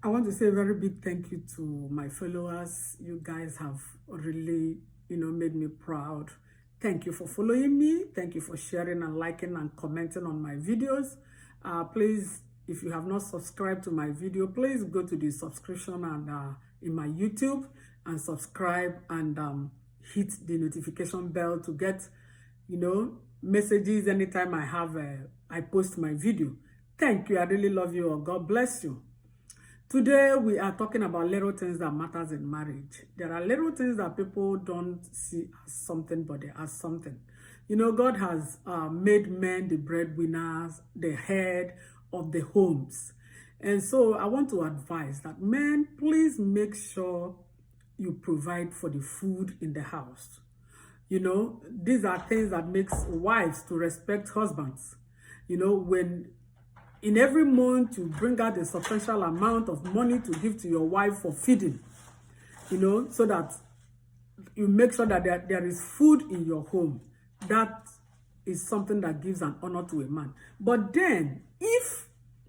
I want to say a very big thank you to my followers. You guys have really, made me proud. Thank you for following me. Thank you for sharing and liking and commenting on my videos. Please, if you have not subscribed to my video, please go to the subscription and in my YouTube and subscribe and hit the notification bell to get, messages anytime I post my video. Thank you. I really love you all. God bless you. Today, we are talking about little things that matters in marriage. There are little things that people don't see as something, but they are something. God has made men the breadwinners, the head of the homes. And so I want to advise that men, please make sure you provide for the food in the house. These are things that makes wives to respect husbands. When in every month you bring out a substantial amount of money to give to your wife for feeding, so that you make sure that there is food in your home. That is something that gives an honor to a man. But then, if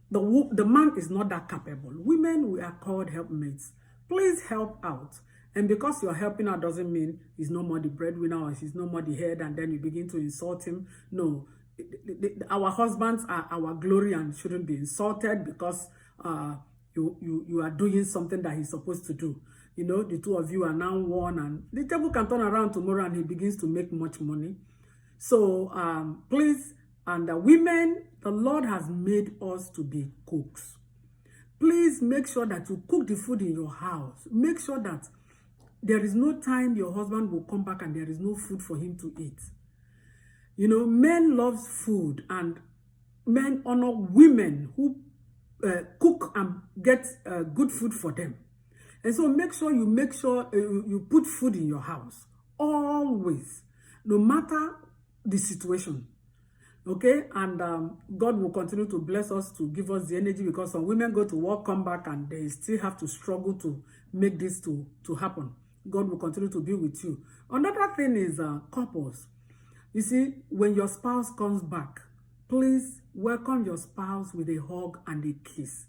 the man is not that capable, women, we are called helpmates. Please help out. And because you're helping out doesn't mean he's no more the breadwinner or he's no more the head, and then you begin to insult him. No. Our husbands are our glory and shouldn't be insulted because you are doing something that he's supposed to do. The two of you are now one, and the table can turn around tomorrow and he begins to make much money. So please, and women, the Lord has made us to be cooks. Please make sure that you cook the food in your house. Make sure that there is no time your husband will come back and there is no food for him to eat. Men love food, and men honor women who cook and get good food for them. And so make sure you put food in your house always, no matter the situation. Okay, and God will continue to bless us, to give us the energy, because some women go to work, come back, and they still have to struggle to make this to happen. God will continue to be with you. Another thing is couples. You see, when your spouse comes back, please welcome your spouse with a hug and a kiss.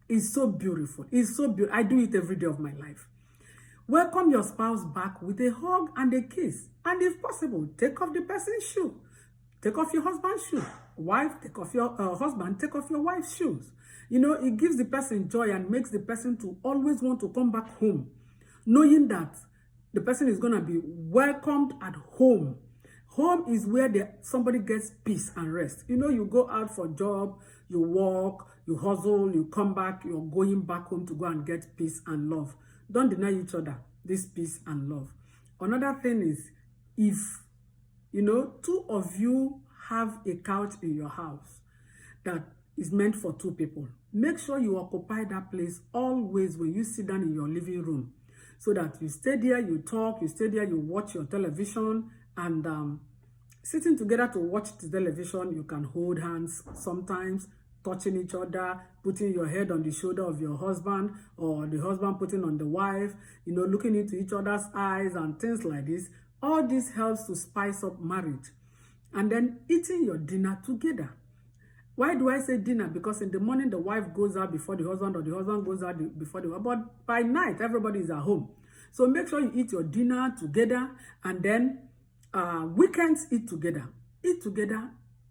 It's so beautiful. It's so beautiful. I do it every day of my life. Welcome your spouse back with a hug and a kiss. And if possible, take off the person's shoe. Take off your husband's shoe. Wife, take off your husband, take off your wife's shoes. It gives the person joy and makes the person to always want to come back home, knowing that the person is going to be welcomed at home. Home is where somebody gets peace and rest. You go out for a job, you work, you hustle, you come back, you're going back home to go and get peace and love. Don't deny each other this peace and love. Another thing is, if, two of you have a couch in your house that is meant for two people, make sure you occupy that place always when you sit down in your living room, so that you stay there, you talk, you stay there, you watch your television, and sitting together to watch the television, you can hold hands sometimes, touching each other, putting your head on the shoulder of your husband, or the husband putting on the wife, looking into each other's eyes and things like this. All this helps to spice up marriage. And then eating your dinner together. Why do I say dinner? Because in the morning, the wife goes out before the husband, or the husband goes out before the wife. But by night, everybody is at home. So make sure you eat your dinner together, and then weekends, eat together. Eat together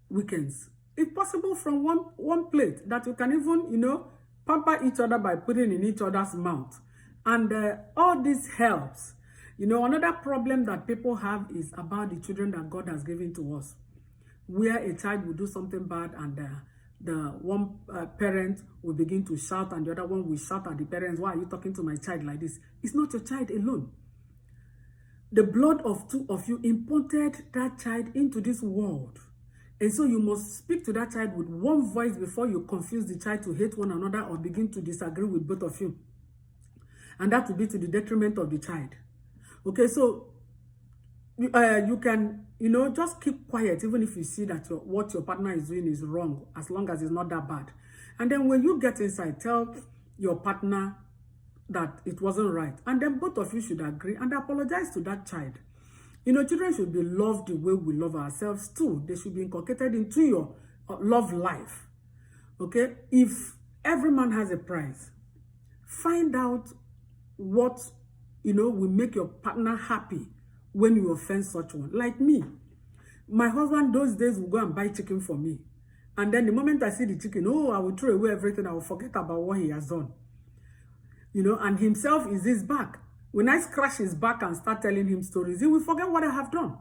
weekends. If possible, from one plate, that you can even, pamper each other by putting in each other's mouth. And all this helps. Another problem that people have is about the children that God has given to us, where a child will do something bad, and the one parent will begin to shout, and the other one will shout at the parents, "Why are you talking to my child like this?" It's not your child alone. The blood of two of you imported that child into this world. And so you must speak to that child with one voice before you confuse the child to hate one another or begin to disagree with both of you. And that will be to the detriment of the child. Okay, so you can, just keep quiet, even if you see that what your partner is doing is wrong, as long as it's not that bad. And then when you get inside, tell your partner that it wasn't right. And then both of you should agree and apologize to that child. Children should be loved the way we love ourselves too. They should be inculcated into your love life. Okay? If every man has a price, Find out what, will make your partner happy when you offend such one. Like me, my husband those days will go and buy chicken for me. And then the moment I see the chicken, I will throw away everything. I will forget about what he has done. And himself is his back. When I scratch his back and start telling him stories, he will forget what I have done.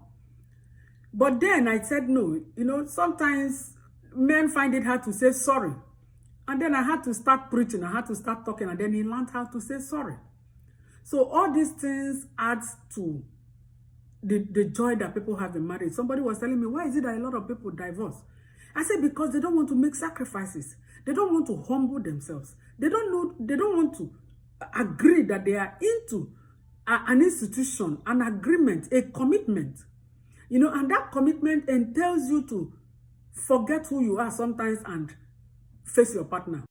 But then I said, no, sometimes men find it hard to say sorry. And then I had to start preaching. I had to start talking. And then he learned how to say sorry. So all these things adds to the joy that people have in marriage. Somebody was telling me, why is it that a lot of people divorce? I said, because they don't want to make sacrifices. They don't want to humble themselves. They don't want to agree that they are into an institution, an agreement, a commitment. And that commitment entails you to forget who you are sometimes and face your partner.